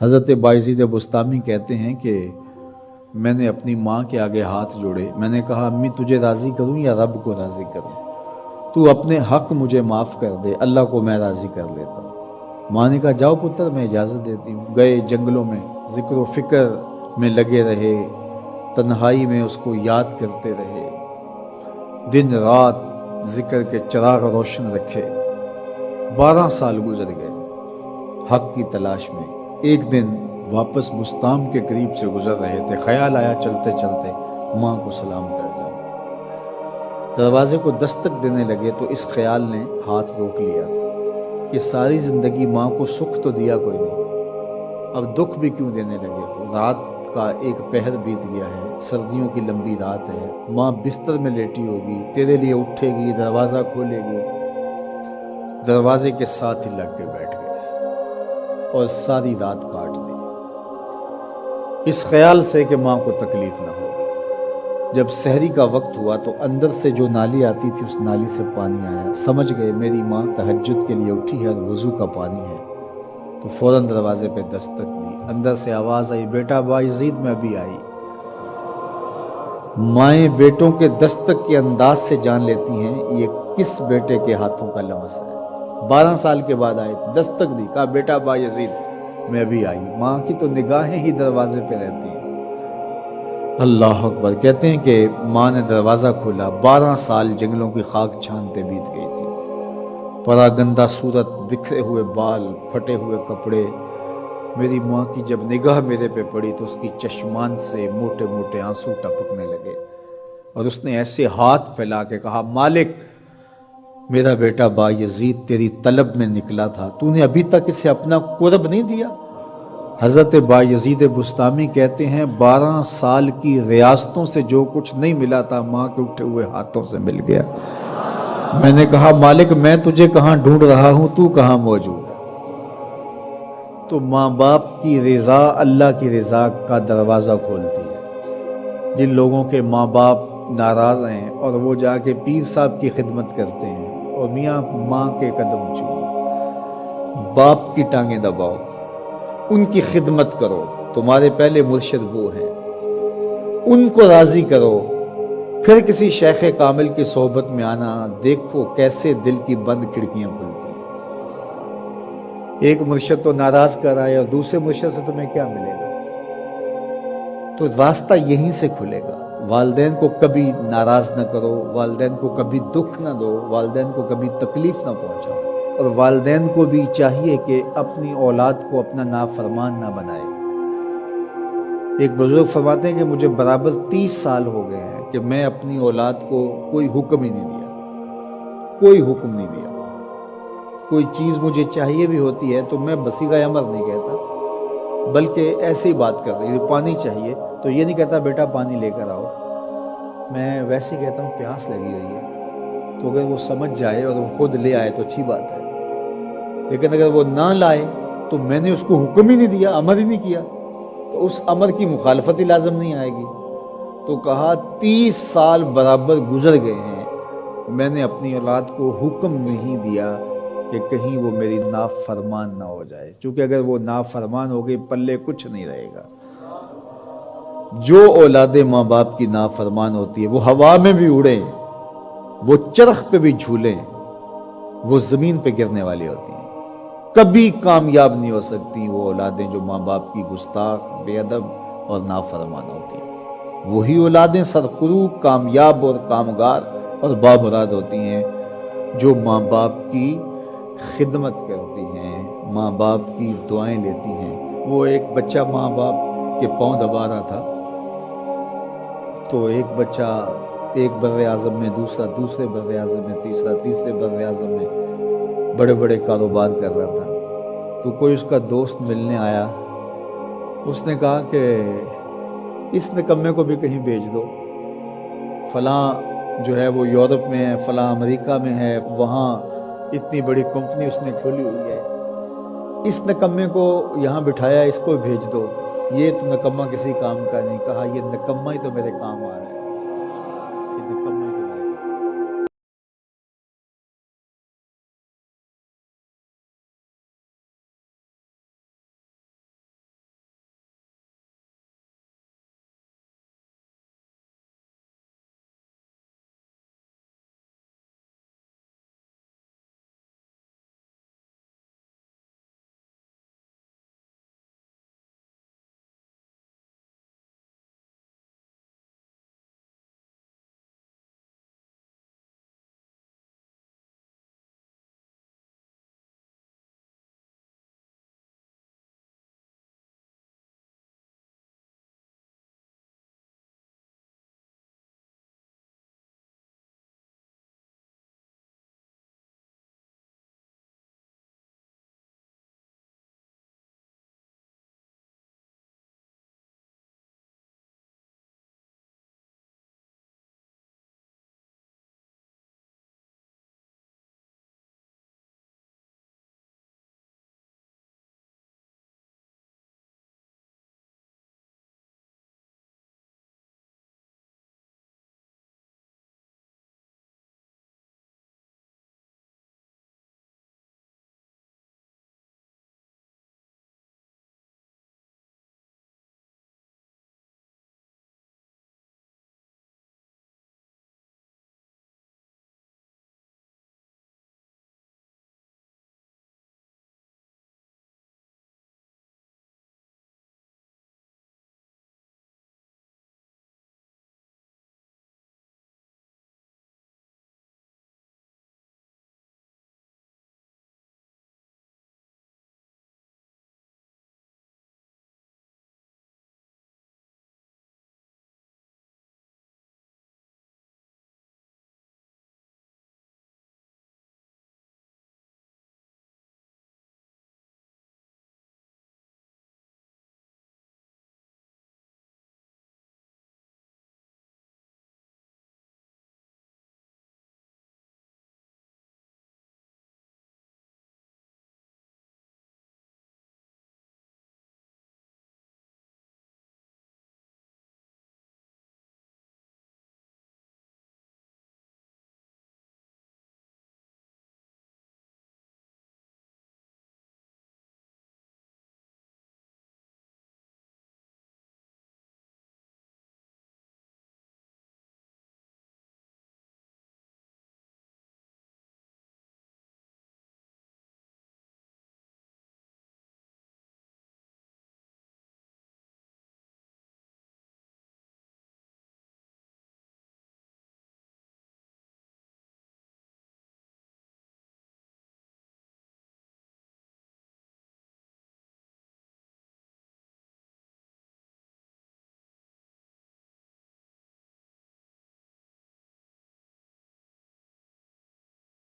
حضرت بایزید بستامی کہتے ہیں کہ میں نے اپنی ماں کے آگے ہاتھ جوڑے، میں نے کہا امی تجھے راضی کروں یا رب کو راضی کروں؟ تو اپنے حق مجھے معاف کر دے، اللہ کو میں راضی کر لیتا ہوں۔ ماں نے کہا جاؤ پتر میں اجازت دیتی ہوں۔ گئے جنگلوں میں ذکر و فکر میں لگے رہے، تنہائی میں اس کو یاد کرتے رہے، دن رات ذکر کے چراغ روشن رکھے۔ 12 سال گزر گئے حق کی تلاش میں۔ ایک دن واپس بستام کے قریب سے گزر رہے تھے، خیال آیا چلتے چلتے ماں کو سلام کر جاؤں۔ دروازے کو دستک دینے لگے تو اس خیال نے ہاتھ روک لیا کہ ساری زندگی ماں کو سکھ تو دیا کوئی نہیں، اب دکھ بھی کیوں دینے لگے ہو؟ رات کا ایک پہر بیت گیا ہے، سردیوں کی لمبی رات ہے، ماں بستر میں لیٹی ہوگی، تیرے لیے اٹھے گی، دروازہ کھولے گی۔ دروازے کے ساتھ ہی لگ کے بیٹھ گئے اور ساری رات کاٹ دی، اس خیال سے کہ ماں کو تکلیف نہ ہو۔ جب سحری کا وقت ہوا تو اندر سے جو نالی آتی تھی اس نالی سے پانی آیا، سمجھ گئے میری ماں تہجد کے لیے اٹھی ہے اور وضو کا پانی ہے، تو فوراً دروازے پہ دستک دی۔ اندر سے آواز آئی بیٹا بایزید میں ابھی آئی۔ مائیں بیٹوں کے دستک کے انداز سے جان لیتی ہیں یہ کس بیٹے کے ہاتھوں کا لمس ہے۔ 12 سال کے بعد آئے، دستک دی، کہا بیٹا بایزید میں ابھی آئی۔ ماں کی تو نگاہیں ہی دروازے پہ رہتی ہیں۔ اللہ اکبر۔ کہتے ہیں کہ ماں نے دروازہ کھولا، 12 سال جنگلوں کی خاک چھانتے بیت گئی تھی، پراگندہ صورت، بکھرے ہوئے بال، پھٹے ہوئے کپڑے۔ میری ماں کی جب نگاہ میرے پہ پڑی تو اس کی چشمان سے موٹے موٹے آنسو ٹپکنے لگے، اور اس نے ایسے ہاتھ پھیلا کے کہا مالک میرا بیٹا بایزید تیری طلب میں نکلا تھا، تو نے ابھی تک اسے اپنا قرب نہیں دیا۔ حضرت بایزید بستامی کہتے ہیں 12 سال کی ریاستوں سے جو کچھ نہیں ملا تھا ماں کے اٹھے ہوئے ہاتھوں سے مل گیا۔ میں نے کہا مالک میں تجھے کہاں ڈھونڈ رہا ہوں، تو کہاں موجود ہے؟ تو ماں باپ کی رضا اللہ کی رضا کا دروازہ کھولتی ہے۔ جن لوگوں کے ماں باپ ناراض ہیں اور وہ جا کے پیر صاحب کی خدمت کرتے ہیں اور میاں ماں کے قدم چومو، باپ کی ٹانگیں دباؤ، ان کی خدمت کرو، تمہارے پہلے مرشد وہ ہیں، ان کو راضی کرو، پھر کسی شیخ کامل کی صحبت میں آنا، دیکھو کیسے دل کی بند کھڑکیاں کھلتی ہیں۔ ایک مرشد تو ناراض کر رہا ہے اور دوسرے مرشد سے تمہیں کیا ملے گا؟ تو راستہ یہیں سے کھلے گا۔ والدین کو کبھی ناراض نہ کرو، والدین کو کبھی دکھ نہ دو، والدین کو کبھی تکلیف نہ پہنچاؤ، اور والدین کو بھی چاہیے کہ اپنی اولاد کو اپنا نافرمان نہ بنائے۔ ایک بزرگ فرماتے ہیں کہ مجھے برابر 30 سال ہو گئے ہیں کہ میں اپنی اولاد کو کوئی حکم ہی نہیں دیا، کوئی حکم نہیں دیا۔ کوئی چیز مجھے چاہیے بھی ہوتی ہے تو میں بصیغہ امر نہیں کہتا، بلکہ ایسے ہی بات کر رہی ہوں۔ پانی چاہیے تو یہ نہیں کہتا بیٹا پانی لے کر آؤ، میں ویسے ہی کہتا ہوں پیاس لگی ہوئی ہے، تو اگر وہ سمجھ جائے اور وہ خود لے آئے تو اچھی بات ہے، لیکن اگر وہ نہ لائے تو میں نے اس کو حکم ہی نہیں دیا، امر ہی نہیں کیا، تو اس امر کی مخالفت ہی لازم نہیں آئے گی۔ تو کہا 30 سال برابر گزر گئے ہیں، میں نے اپنی اولاد کو حکم نہیں دیا کہ کہیں وہ میری نافرمان نہ ہو جائے، چونکہ اگر وہ نافرمان ہو گئی پلے کچھ نہیں رہے گا۔ جو اولاد ماں باپ کی نافرمان ہوتی ہے وہ ہوا میں بھی اڑیں، وہ چرخ پہ بھی جھولیں، وہ زمین پہ گرنے والی ہوتی ہیں، کبھی کامیاب نہیں ہو سکتی وہ اولادیں جو ماں باپ کی گستاخ، بے ادب اور نافرمان ہوتی ہیں۔ وہی اولادیں سرخروغ، کامیاب اور کامگار اور بامراد ہوتی ہیں جو ماں باپ کی خدمت کرتی ہیں، ماں باپ کی دعائیں لیتی ہیں۔ وہ ایک بچہ ماں باپ کے پاؤں دبا رہا تھا، تو ایک بچہ ایک بر اعظم میں، دوسرا دوسرے بر اعظم میں، تیسرا تیسرے بر اعظم میں بڑے بڑے کاروبار کر رہا تھا۔ تو کوئی اس کا دوست ملنے آیا، اس نے کہا کہ اس نکمے کو بھی کہیں بھیج دو، فلاں جو ہے وہ یورپ میں ہے، فلاں امریکہ میں ہے، وہاں اتنی بڑی کمپنی اس نے کھولی ہوئی ہے، اس نکمے کو یہاں بٹھایا، اس کو بھیج دو، یہ تو نکمہ کسی کام کا نہیں۔ کہا یہ نکمہ ہی تو میرے کام آ رہا ہے۔